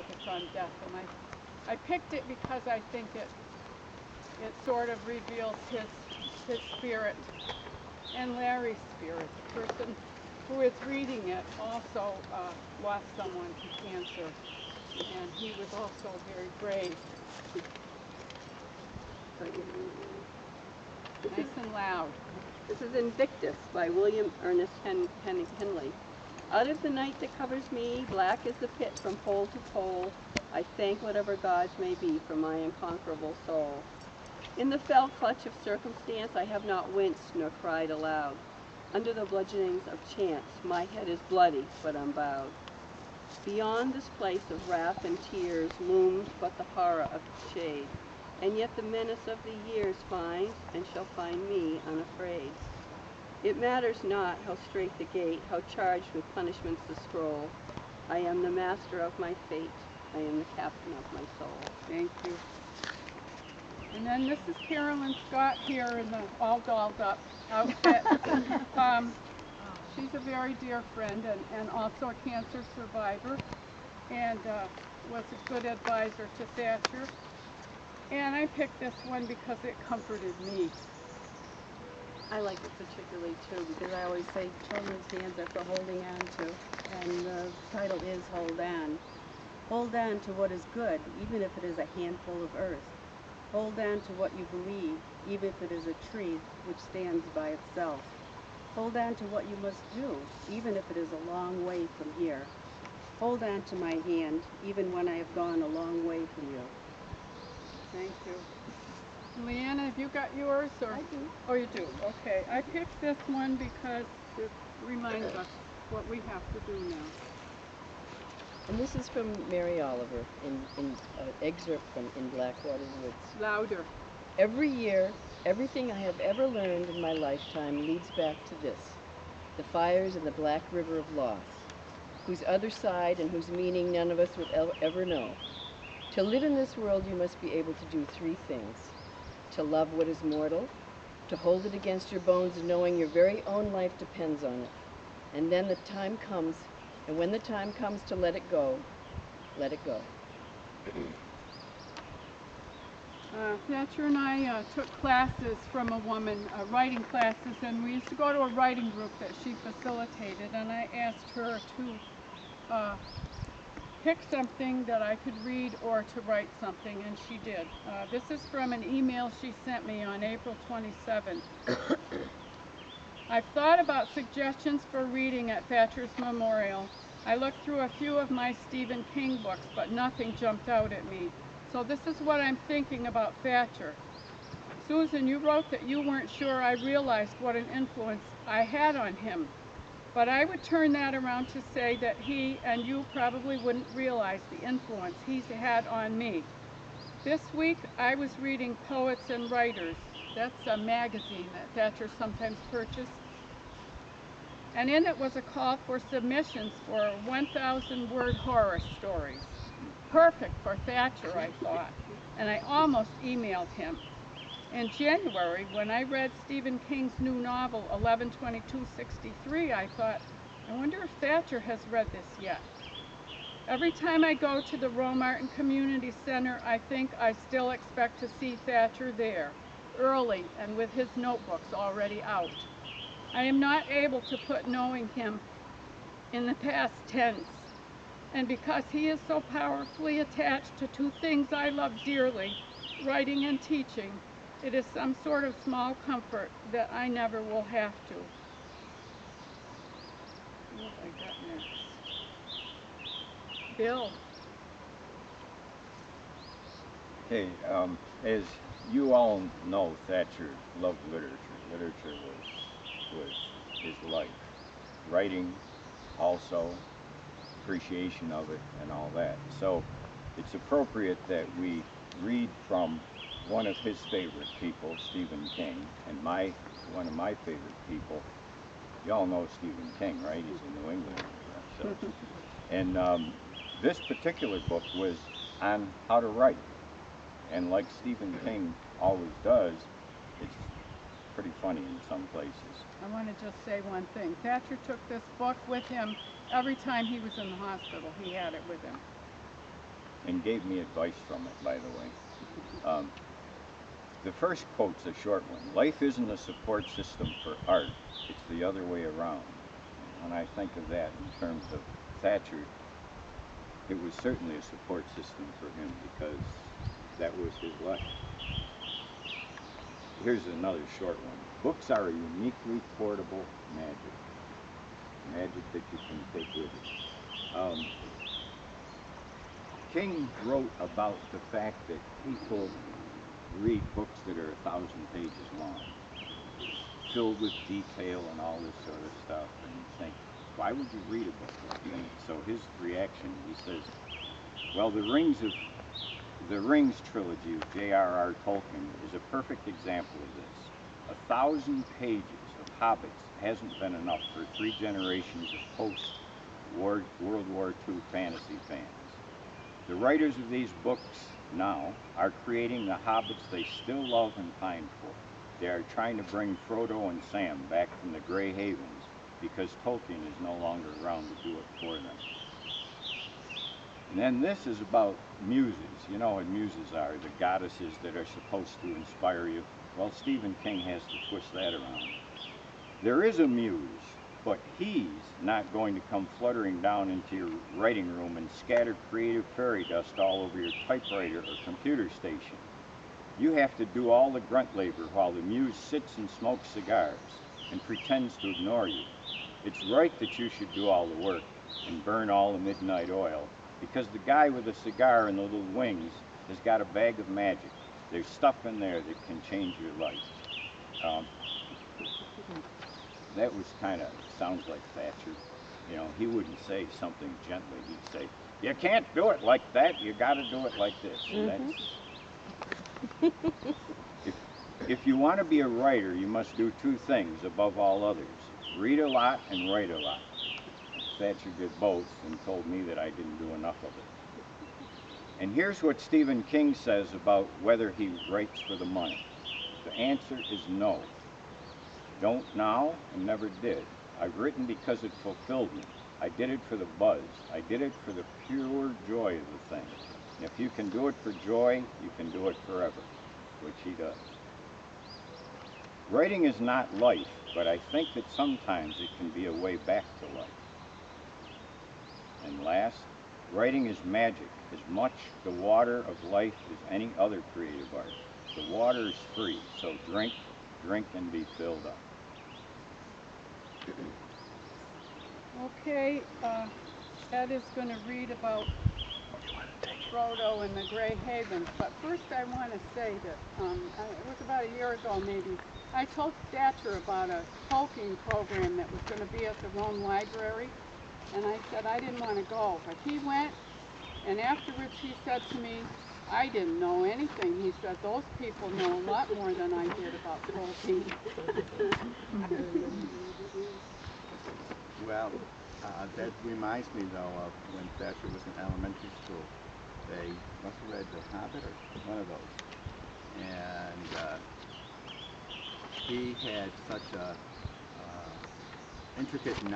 focus on death, and I picked it because I think it sort of reveals his spirit and Larry's spirit. The person who is reading it also lost someone to cancer, and he was also very brave. Nice and loud. This is Invictus by William Ernest Henley. Out of the night that covers me, black as the pit from pole to pole, I thank whatever gods may be for my unconquerable soul. In the fell clutch of circumstance, I have not winced nor cried aloud. Under the bludgeonings of chance, my head is bloody, but unbowed. Beyond this place of wrath and tears looms but the horror of its shade, and yet the menace of the years finds and shall find me unafraid. It matters not how strait the gate, how charged with punishments the scroll. I am the master of my fate. I am the captain of my soul. Thank you. And then this is Carolyn Scott here in the all dolled up outfit. She's a very dear friend and also a cancer survivor, and was a good advisor to Thatcher. And I picked this one because it comforted me. I like it particularly too because I always say children's hands are for holding on to, and the title is Hold On. Hold on to what is good, even if it is a handful of earth. Hold on to what you believe, even if it is a tree which stands by itself. Hold on to what you must do, even if it is a long way from here. Hold on to my hand, even when I have gone a long way from you. Thank you. Leanna, have you got yours? Or? I do. Oh, you do? Okay. I picked this one because it reminds us what we have to do now. And this is from Mary Oliver, in excerpt from In Blackwater Woods. Louder. Every year, everything I have ever learned in my lifetime leads back to this, the fires in the black river of loss, whose other side and whose meaning none of us will ever know. To live in this world, you must be able to do three things: to love what is mortal, to hold it against your bones knowing your very own life depends on it, and then the time comes, and when the time comes to let it go, let it go. Thatcher and I took classes from a woman, writing classes, and we used to go to a writing group that she facilitated, and I asked her to pick something that I could read or to write something, and she did. This is from an email she sent me on April 27th. I've thought about suggestions for reading at Thatcher's memorial. I looked through a few of my Stephen King books, but nothing jumped out at me. So this is what I'm thinking about Thatcher. Susan, you wrote that you weren't sure I realized what an influence I had on him. But I would turn that around to say that he and you probably wouldn't realize the influence he's had on me. This week I was reading Poets and Writers. That's a magazine that Thatcher sometimes purchased. And in it was a call for submissions for 1,000-word horror stories. Perfect for Thatcher, I thought, and I almost emailed him. In January, when I read Stephen King's new novel, 11/22/63, I thought, I wonder if Thatcher has read this yet. Every time I go to the Romartin Community Center, I think I still expect to see Thatcher there, early and with his notebooks already out. I am not able to put knowing him in the past tense. And because he is so powerfully attached to two things I love dearly, writing and teaching, it is some sort of small comfort that I never will have to. What have I got next? Bill. Hey, as you all know, Thatcher loved literature. Literature was his life. Writing also, appreciation of it, and all that. So it's appropriate that we read from one of his favorite people, Stephen King, and one of my favorite people. Y'all know Stephen King, right? He's a New Englander. So, and this particular book was on how to write, and like Stephen King always does, it's pretty funny in some places. I want to just say one thing. Thatcher took this book with him every time he was in the hospital. He had it with him. and gave me advice from it, by the way. The first quote's a short one. Life isn't a support system for art, it's the other way around. When I think of that in terms of Thatcher, it was certainly a support system for him because that was his life. Here's another short one. Books are a uniquely portable magic. Magic that you can take with you. King wrote about the fact that people read books that are 1,000 pages long, filled with detail and all this sort of stuff, and you think, why would you read a book like that? So his reaction, he says, well, the Rings trilogy of J.R.R. Tolkien is a perfect example of this. 1,000 pages of Hobbits hasn't been enough for 3 generations of post-World War II fantasy fans. The writers of these books now are creating the hobbits they still love and pine for. They are trying to bring Frodo and Sam back from the Grey Havens because Tolkien is no longer around to do it for them. And then this is about muses. You know what muses are, the goddesses that are supposed to inspire you. Well, Stephen King has to twist that around. There is a muse, but he's not going to come fluttering down into your writing room and scatter creative fairy dust all over your typewriter or computer station. You have to do all the grunt labor while the muse sits and smokes cigars and pretends to ignore you. It's right that you should do all the work and burn all the midnight oil, because the guy with the cigar and the little wings has got a bag of magic. There's stuff in there that can change your life. That was kind of, sounds like Thatcher. You know, he wouldn't say something gently. He'd say, you can't do it like that, you got to do it like this. And that's, if you want to be a writer, you must do 2 things above all others. Read a lot and write a lot. Thatcher did both and told me that I didn't do enough of it. And here's what Stephen King says about whether he writes for the money. The answer is no. Don't now and never did. I've written because it fulfilled me. I did it for the buzz. I did it for the pure joy of the thing. And if you can do it for joy, you can do it forever, which he does. Writing is not life, but I think that sometimes it can be a way back to life. And last, writing is magic, as much the water of life as any other creative art. The water is free, so drink, and be filled up. Okay, Ed is going to read about Frodo and the Grey Havens, but first I want to say that it was about a year ago maybe, I told Thatcher about a Tolkien program that was going to be at the Rome Library, and I said I didn't want to go, but he went, and afterwards he said to me, I didn't know anything. He said, those people know a lot more than I did about Tolkien. Well, that reminds me, though, of when Thatcher was in elementary school. They must have read The Hobbit or one of those. And he had such a intricate knowledge